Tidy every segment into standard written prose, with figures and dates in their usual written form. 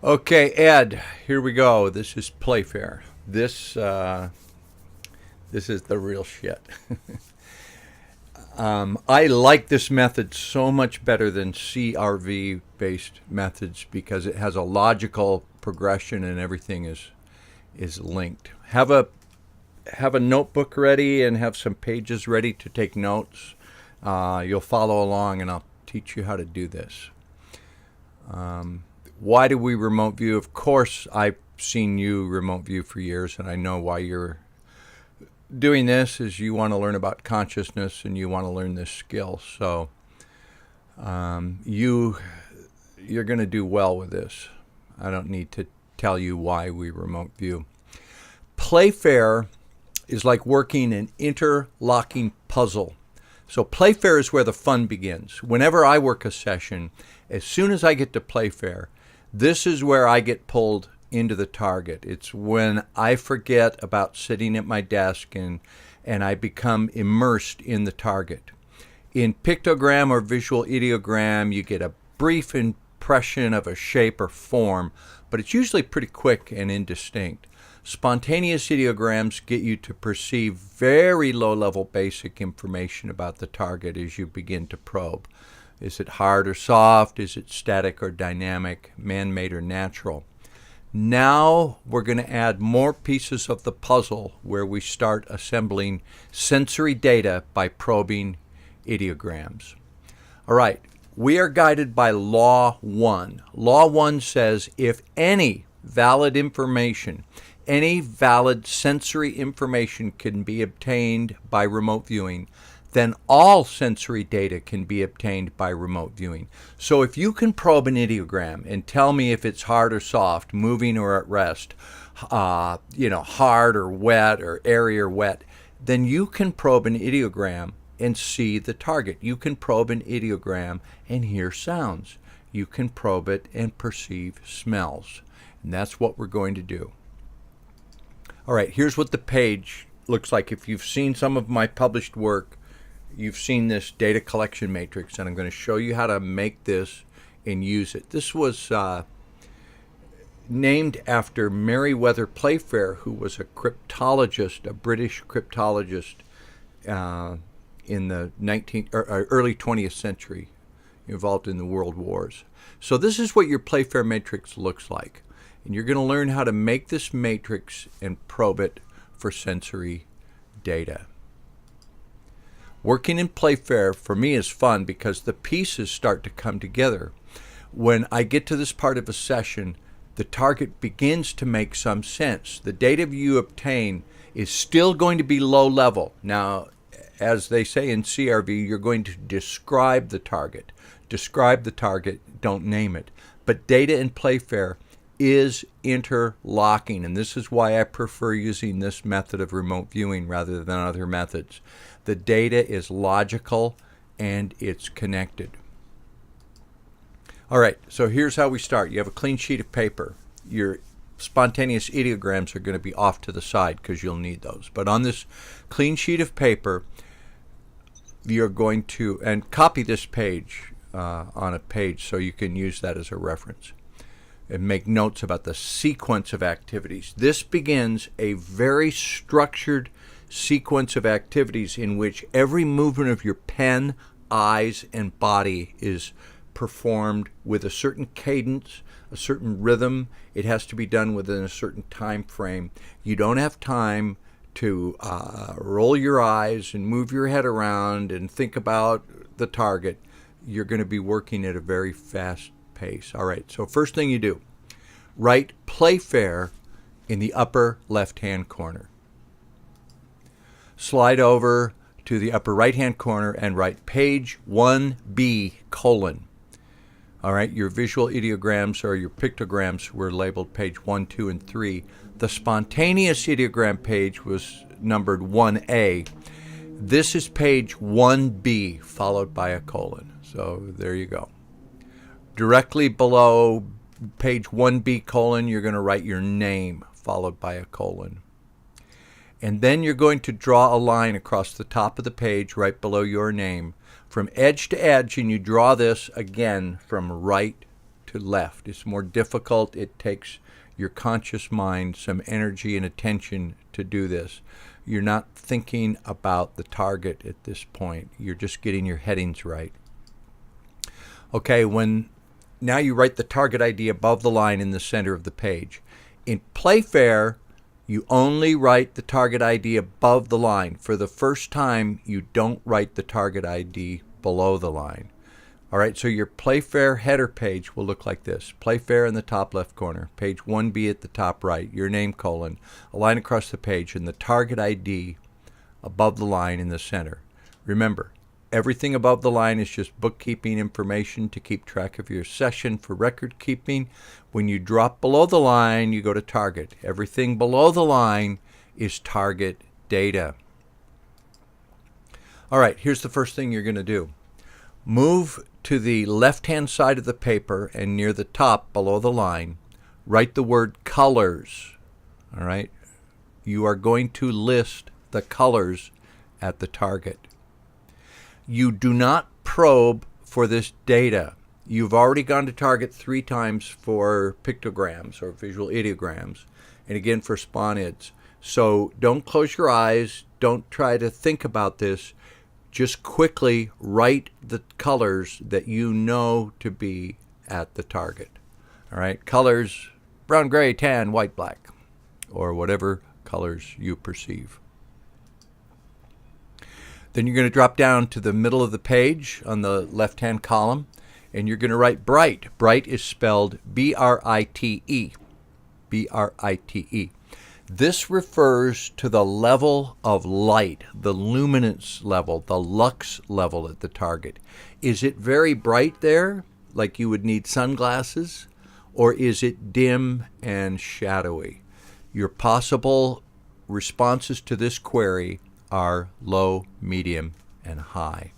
Okay, Ed, here we go. This is Playfair. This is the real shit. I like this method so much better than CRV based methods because it has a logical progression and everything is linked. Have a notebook ready and have some pages ready to take notes. You'll follow along and I'll teach you how to do this. Why do we remote view? Of course, I've seen you remote view for years, and I know why you're doing this. Is you want to learn about consciousness and you want to learn this skill. So you're going to do well with this. I don't need to tell you why we remote view. Playfair is like working an interlocking puzzle. So Playfair is where the fun begins. Whenever I work a session, as soon as I get to Playfair, this is where I get pulled into the target. It's when I forget about sitting at my desk and I become immersed in the target. In pictogram or visual ideogram, you get a brief impression of a shape or form, but it's usually pretty quick and indistinct. Spontaneous ideograms get you to perceive very low-level basic information about the target as you begin to probe. Is it hard or soft? Is it static or dynamic? Man-made or natural? Now we're going to add more pieces of the puzzle where we start assembling sensory data by probing ideograms. All right, we are guided by Law 1. Law 1 says if any valid information, any valid sensory information can be obtained by remote viewing, then all sensory data can be obtained by remote viewing. So if you can probe an ideogram and tell me if it's hard or soft, moving or at rest, hard or wet or airy or wet, then you can probe an ideogram and see the target. You can probe an ideogram and hear sounds. You can probe it and perceive smells. And that's what we're going to do. All right, here's what the page looks like. If you've seen some of my published work, you've seen this data collection matrix, and I'm going to show you how to make this and use it. This was named after Meriwether Playfair, who was a cryptologist, a British cryptologist in the early 20th century, involved in the world wars. So this is what your Playfair matrix looks like. And you're going to learn how to make this matrix and probe it for sensory data. Working in Playfair for me is fun because the pieces start to come together. When I get to this part of a session, the target begins to make some sense. The data you obtain is still going to be low level. Now, as they say in CRV, you're going to describe the target. Describe the target, don't name it. But data in Playfair is interlocking, and this is why I prefer using this method of remote viewing rather than other methods. The data is logical and it's connected. All right, so here's how we start. You have a clean sheet of paper. Your spontaneous ideograms are going to be off to the side because you'll need those. But on this clean sheet of paper, you're going to, and copy this page on a page so you can use that as a reference and make notes about the sequence of activities. This begins a very structured sequence of activities in which every movement of your pen, eyes, and body is performed with a certain cadence, a certain rhythm. It has to be done within a certain time frame. You don't have time to roll your eyes and move your head around and think about the target. You're going to be working at a very fast pace. All right, so first thing you do, write Playfair in the upper left-hand corner. Slide over to the upper right-hand corner and write page 1B colon. All right, your visual ideograms or your pictograms were labeled page 1, 2, and 3. The spontaneous ideogram page was numbered 1A. This is page 1B followed by a colon. So there you go. Directly below page 1B colon, you're going to write your name followed by a colon. And then you're going to draw a line across the top of the page right below your name from edge to edge, and you draw this again from right to left. It's more difficult. It takes your conscious mind some energy and attention to do this. You're not thinking about the target at this point. You're just getting your headings right. Okay, now you write the target ID above the line in the center of the page. In Playfair, you only write the target ID above the line. For the first time, you don't write the target ID below the line. All right, so your Playfair header page will look like this. Playfair in the top left corner, page 1B at the top right, your name, colon, a line across the page, and the target ID above the line in the center. Remember, everything above the line is just bookkeeping information to keep track of your session for record keeping. When you drop below the line, you go to target. Everything below the line is target data. All right, here's the first thing you're going to do. Move to the left-hand side of the paper, and near the top below the line, write the word colors. All right? You are going to list the colors at the target. You do not probe for this data. You've already gone to target 3 times for pictograms or visual ideograms, and again for sponids. So don't close your eyes. Don't try to think about this. Just quickly write the colors that you know to be at the target. All right, colors, brown, gray, tan, white, black, or whatever colors you perceive. Then you're going to drop down to the middle of the page on the left-hand column, and you're going to write bright. Bright is spelled B-R-I-T-E. B-R-I-T-E. This refers to the level of light, the luminance level, the lux level at the target. Is it very bright there, like you would need sunglasses, or is it dim and shadowy? Your possible responses to this query are low, medium, and high.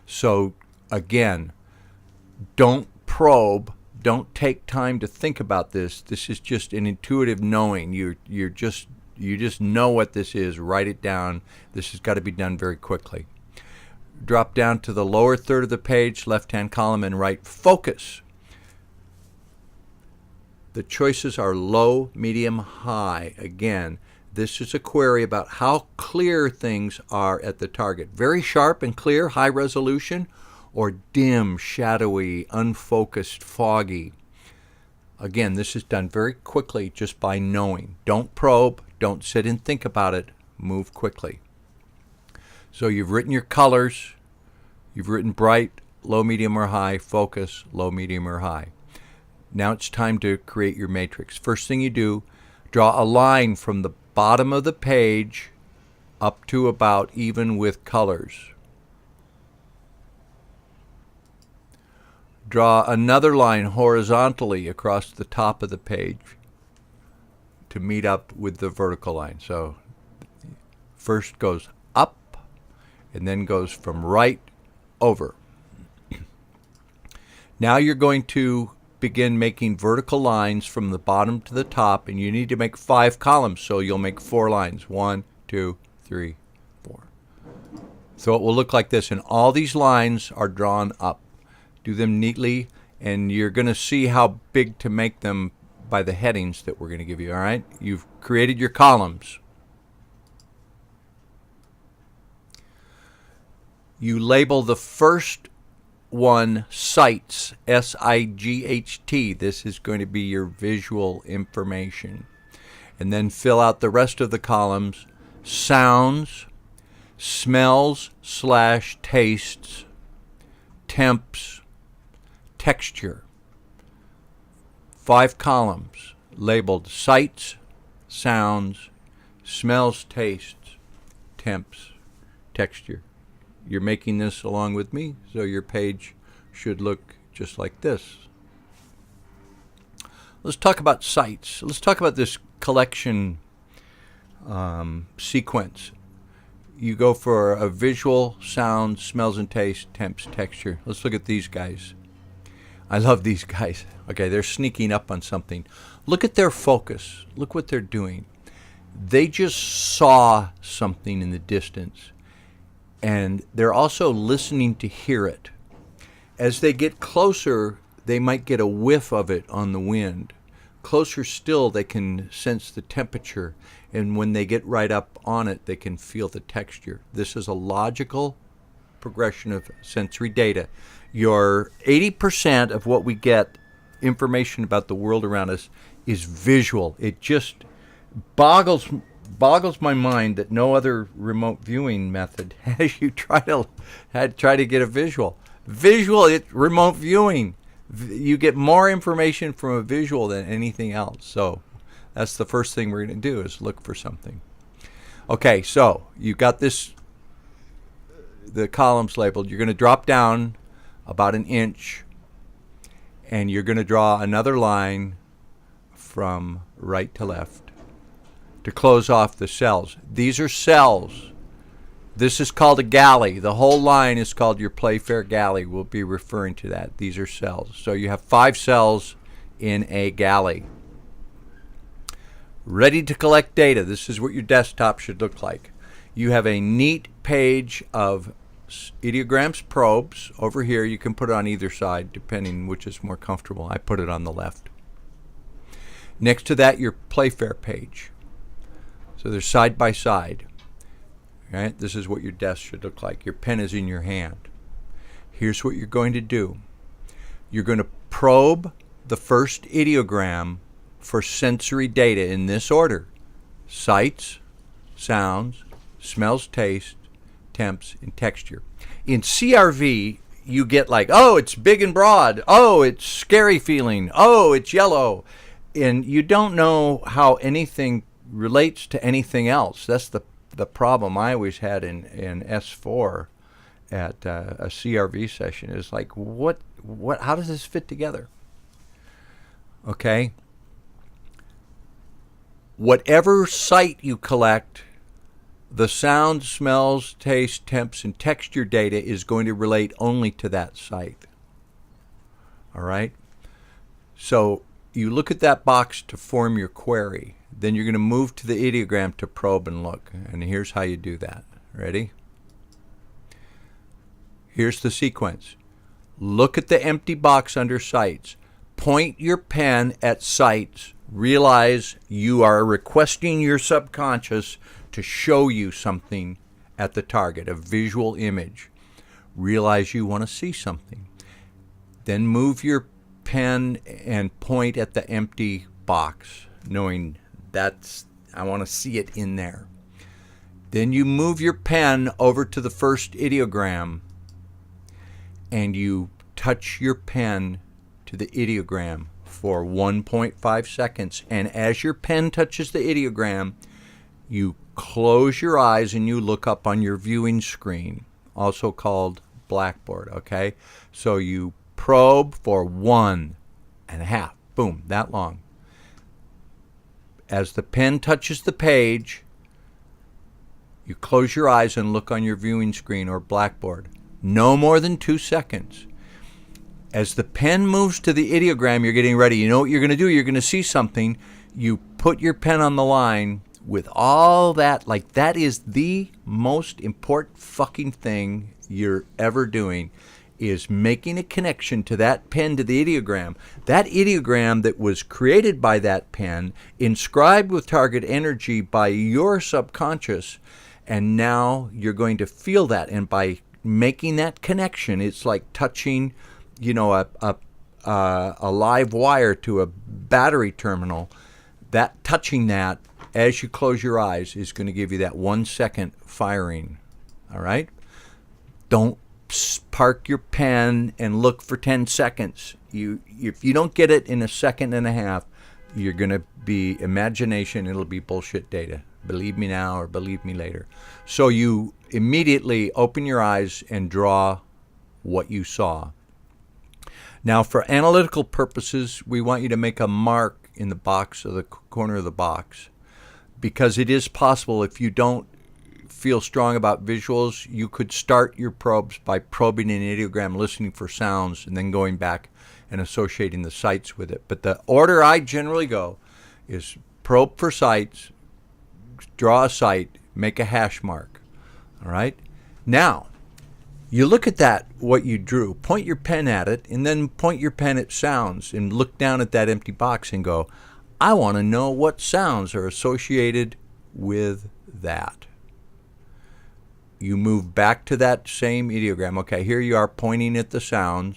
So again, don't probe. Don't take time to think about this. This is just an intuitive knowing. You just know what this is. Write it down. This has got to be done very quickly. Drop down to the lower third of the page, left-hand column, and write focus. The choices are low, medium, high. Again, this is a query about how clear things are at the target. Very sharp and clear, high resolution, or dim, shadowy, unfocused, foggy. Again, this is done very quickly just by knowing. Don't probe, don't sit and think about it, move quickly. So you've written your colors, you've written bright, low, medium, or high, focus, low, medium, or high. Now it's time to create your matrix. First thing you do, draw a line from the bottom of the page up to about even with colors. Draw another line horizontally across the top of the page to meet up with the vertical line. So first goes up and then goes from right over. Now you're going to begin making vertical lines from the bottom to the top, and you need to make 5 columns, so you'll make 4 lines. 1, 2, 3, 4. So it will look like this, and all these lines are drawn up. Do them neatly, and you're going to see how big to make them by the headings that we're going to give you, all right? You've created your columns. You label the first one sights, S-I-G-H-T. This is going to be your visual information. And then fill out the rest of the columns, sounds, smells/tastes, temps, texture. 5 columns labeled sights, sounds, smells, tastes, temps, texture. You're making this along with me, so your page should look just like this. Let's talk about sights. Let's talk about this collection sequence. You go for a visual, sound, smells and taste, temps, texture. Let's look at these guys. I love these guys. Okay, they're sneaking up on something. Look at their focus. Look what they're doing. They just saw something in the distance, and they're also listening to hear it. As they get closer, they might get a whiff of it on the wind. Closer still, they can sense the temperature, and when they get right up on it, they can feel the texture. This is a logical progression of sensory data. Your 80% of what we get information about the world around us is visual. It just boggles my mind that no other remote viewing method has you try to get a visual. Remote viewing. You get more information from a visual than anything else. So that's the first thing we're going to do is look for something. Okay, so you got the columns labeled. You're going to drop down about an inch, and you're going to draw another line from right to left to close off the cells. These are cells. This is called a galley. The whole line is called your Playfair galley. We'll be referring to that. These are cells. So you have 5 cells in a galley. Ready to collect data. This is what your desktop should look like. You have a neat page of ideograms probes. Over here, you can put it on either side, depending which is more comfortable. I put it on the left. Next to that, your Playfair page. So they're side by side. Right? This is what your desk should look like. Your pen is in your hand. Here's what you're going to do. You're going to probe the first ideogram for sensory data in this order: sights, sounds, smells, taste, temps, and texture. In CRV, you get like, oh, it's big and broad. Oh, it's scary feeling. Oh, it's yellow. And you don't know how anything relates to anything else. That's the problem I always had in S4 at a CRV session is like, what, how does this fit together? Okay. Whatever sight you collect, the sound, smells, taste, temps, and texture data is going to relate only to that sight. All right. So you look at that box to form your query. Then you're going to move to the ideogram to probe and look. And here's how you do that. Ready? Here's the sequence. Look at the empty box under sights. Point your pen at sights. Realize you are requesting your subconscious to show you something at the target, a visual image. Realize you want to see something. Then move your pen and point at the empty box, knowing I want to see it in there. Then you move your pen over to the first ideogram and you touch your pen to the ideogram for 1.5 seconds. And as your pen touches the ideogram, you close your eyes and you look up on your viewing screen, also called blackboard, okay? So you probe for 1.5, boom, that long. As the pen touches the page, you close your eyes and look on your viewing screen or blackboard. No more than 2 seconds. As the pen moves to the ideogram, you're getting ready. You know what you're going to do? You're going to see something. You put your pen on the line with all that. Like, that is the most important fucking thing you're ever doing, is making a connection to that pen to the ideogram. That ideogram that was created by that pen, inscribed with target energy by your subconscious, and now you're going to feel that. And by making that connection, it's like touching, a live wire to a battery terminal. That touching that as you close your eyes is going to give you that 1 second firing. All right? Don't park your pen and look for 10 seconds. If you don't get it in 1.5 seconds, you're going to be imagination. It'll be bullshit data. Believe me now or believe me later. So you immediately open your eyes and draw what you saw. Now, for analytical purposes, we want you to make a mark in the box or the corner of the box, because it is possible, if you don't feel strong about visuals, you could start your probes by probing an ideogram, listening for sounds, and then going back and associating the sights with it. But the order I generally go is probe for sights, draw a sight, make a hash mark. All right? Now, You look at that, what you drew, point your pen at it, and then point your pen at sounds and look down at that empty box and go, I want to know what sounds are associated with that. You move back to that same ideogram. Okay, here you are pointing at the sounds,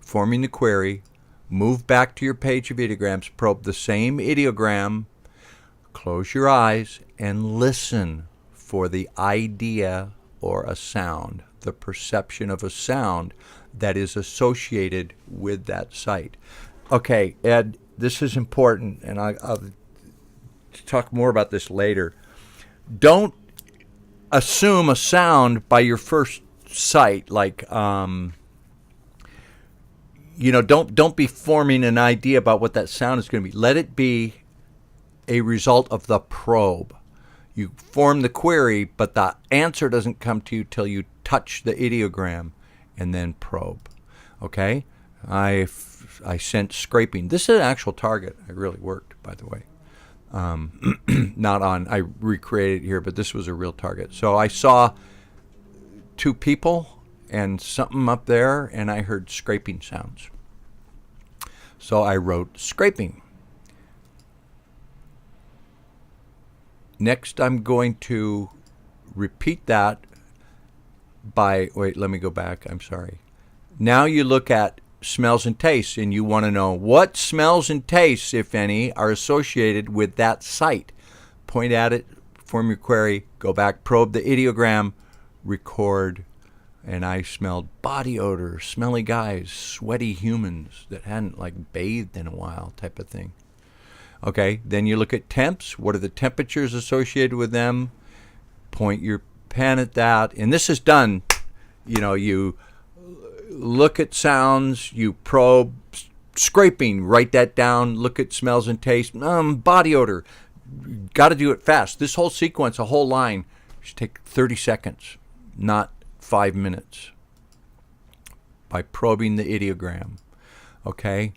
forming the query, move back to your page of ideograms, probe the same ideogram, close your eyes, and listen for the idea or a sound, the perception of a sound that is associated with that site. Okay, Ed, this is important, and I'll talk more about this later. Don't assume a sound by your first site, like, don't be forming an idea about what that sound is going to be. Let it be a result of the probe. You form the query, but the answer doesn't come to you till you touch the ideogram and then probe. Okay? I sent scraping. This is an actual target. It really worked, by the way. I recreated it here, but this was a real target. So I saw two people and something up there, and I heard scraping sounds. So I wrote scraping. Next, I'm going to repeat that let me go back. I'm sorry. Now you look at smells and tastes, and you want to know what smells and tastes, if any, are associated with that site. Point at it, form your query, go back, probe the ideogram, record, and I smelled body odor, smelly guys, sweaty humans that hadn't bathed in a while type of thing. Okay, then you look at temps. What are the temperatures associated with them? Point your pen at that. And this is done, you look at sounds, you probe, scraping, write that down, look at smells and tastes, body odor. Got to do it fast. This whole sequence, a whole line, should take 30 seconds, not 5 minutes, by probing the ideogram. Okay?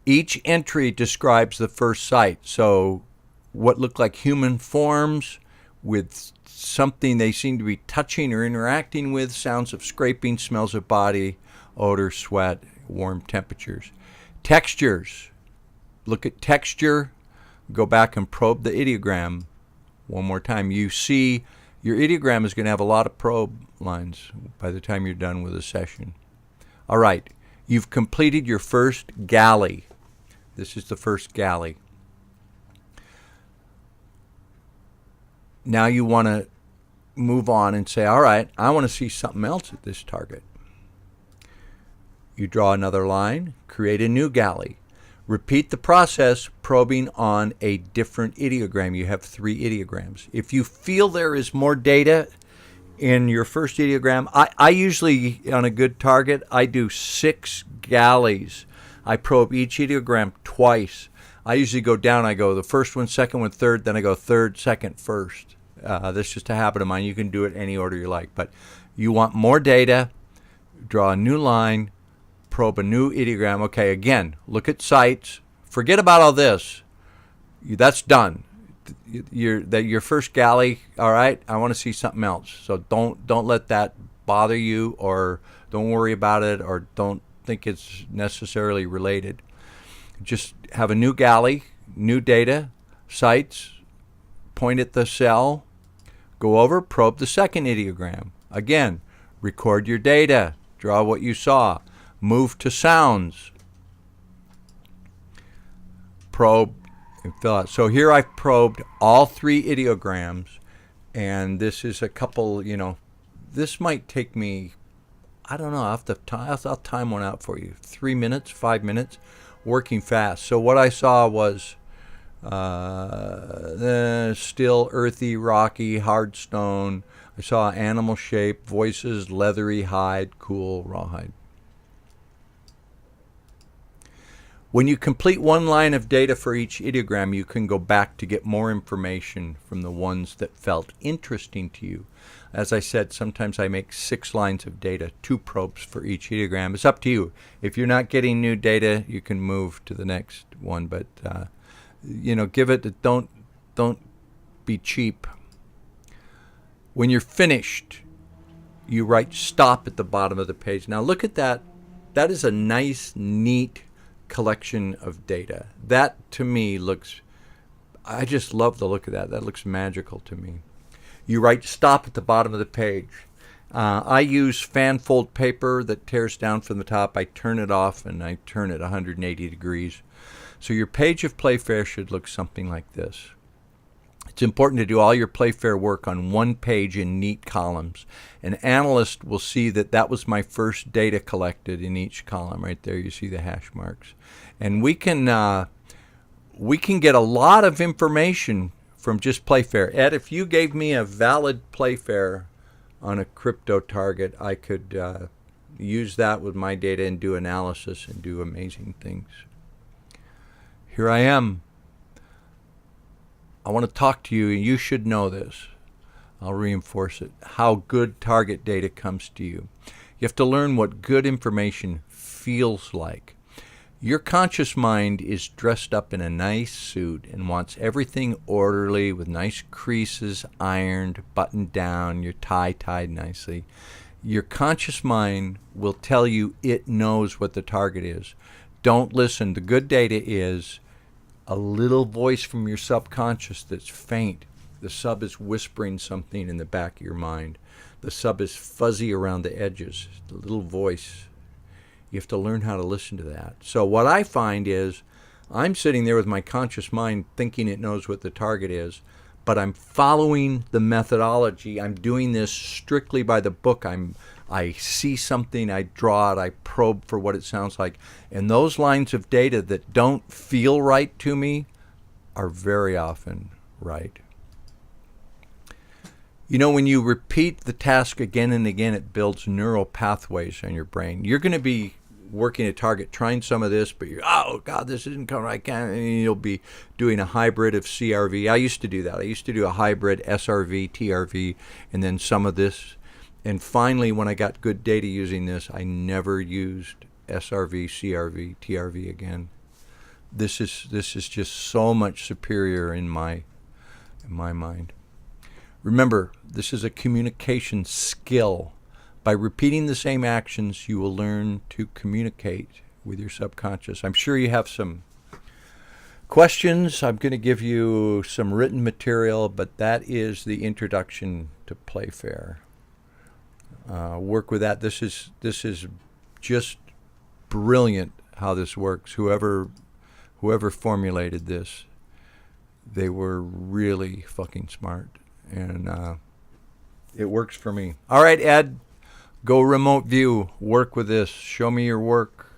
Each entry describes the first site. So what look like human forms with something they seem to be touching or interacting with, sounds of scraping, smells of body, odor, sweat, warm temperatures. Textures. Look at texture. Go back and probe the ideogram one more time. You see your ideogram is going to have a lot of probe lines by the time you're done with a session. All right. You've completed your first galley. This is the first galley. Now you want to move on and say, all right, I want to see something else at this target. You draw another line, create a new galley. Repeat the process, probing on a different ideogram. You have 3 ideograms. If you feel there is more data in your first ideogram, I usually, on a good target, I do 6 galleys. I probe each ideogram twice. I usually go down. I go the first one, second one, third. Then I go third, second, first. That's just a habit of mine. You can do it any order you like. But you want more data, draw a new line, probe a new ideogram. Okay, again, look at sites. Forget about all this. That's done. Your first galley, all right, I want to see something else. So don't let that bother you, or don't worry about it, or don't think it's necessarily related. Just have a new galley, new data, sites, point at the cell, go over, probe the second ideogram. Again, record your data, draw what you saw, move to sounds, probe, and fill out. So here I've probed all 3 ideograms, and this is a couple, this might take me, I don't know, I'll time one out for you. 3 minutes, 5 minutes, working fast. So what I saw was still, earthy, rocky, hard stone. I saw animal shape, voices, leathery hide, cool, rawhide. When you complete one line of data for each ideogram, you can go back to get more information from the ones that felt interesting to you. As I said, sometimes I make 6 lines of data, 2 probes for each ideogram. It's up to you. If you're not getting new data, you can move to the next one. But give it. Don't be cheap. When you're finished, you write stop at the bottom of the page. Now look at that. That is a nice, neat collection of data. That to me looks, I just love the look of that. That looks magical to me. You write stop at the bottom of the page. I use fan fold paper that tears down from the top. I turn it off and I turn it 180 degrees. So your page of Playfair should look something like this. It's important to do all your Playfair work on one page in neat columns. An analyst will see that that was my first data collected in each column. Right there you see the hash marks. And we can get a lot of information from just Playfair. Ed, if you gave me a valid Playfair on a crypto target, I could use that with my data and do analysis and do amazing things. Here I am. I want to talk to you, and you should know this. I'll reinforce it. How good target data comes to you. You have to learn what good information feels like. Your conscious mind is dressed up in a nice suit and wants everything orderly with nice creases, ironed, buttoned down, your tie tied nicely. Your conscious mind will tell you it knows what the target is. Don't listen. The good data is a little voice from your subconscious that's faint. The sub is whispering something in the back of your mind. The sub is fuzzy around the edges. The little voice. You have to learn how to listen to that. So what I find is I'm sitting there with my conscious mind thinking it knows what the target is, but I'm following the methodology. I'm doing this strictly by the book. I see something, I draw it, I probe for what it sounds like. And those lines of data that don't feel right to me are very often right. You know, when you repeat the task again and again, it builds neural pathways in your brain. You're going to be working a target, trying some of this, but you're, oh God, this isn't coming, I can't, and you'll be doing a hybrid of CRV. I used to do that. I used to do a hybrid SRV, TRV, and then some of this. And finally, when I got good data using this, I never used SRV, CRV, TRV again. This is just so much superior in my mind. Remember, this is a communication skill. By repeating the same actions, you will learn to communicate with your subconscious. I'm sure you have some questions. I'm going to give you some written material, but that is the introduction to Playfair. Work with that. This is just brilliant how this works. Whoever formulated this, they were really fucking smart, and it works for me. All right, Ed. Go remote view, work with this, show me your work,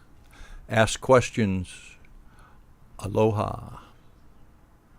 ask questions. Aloha.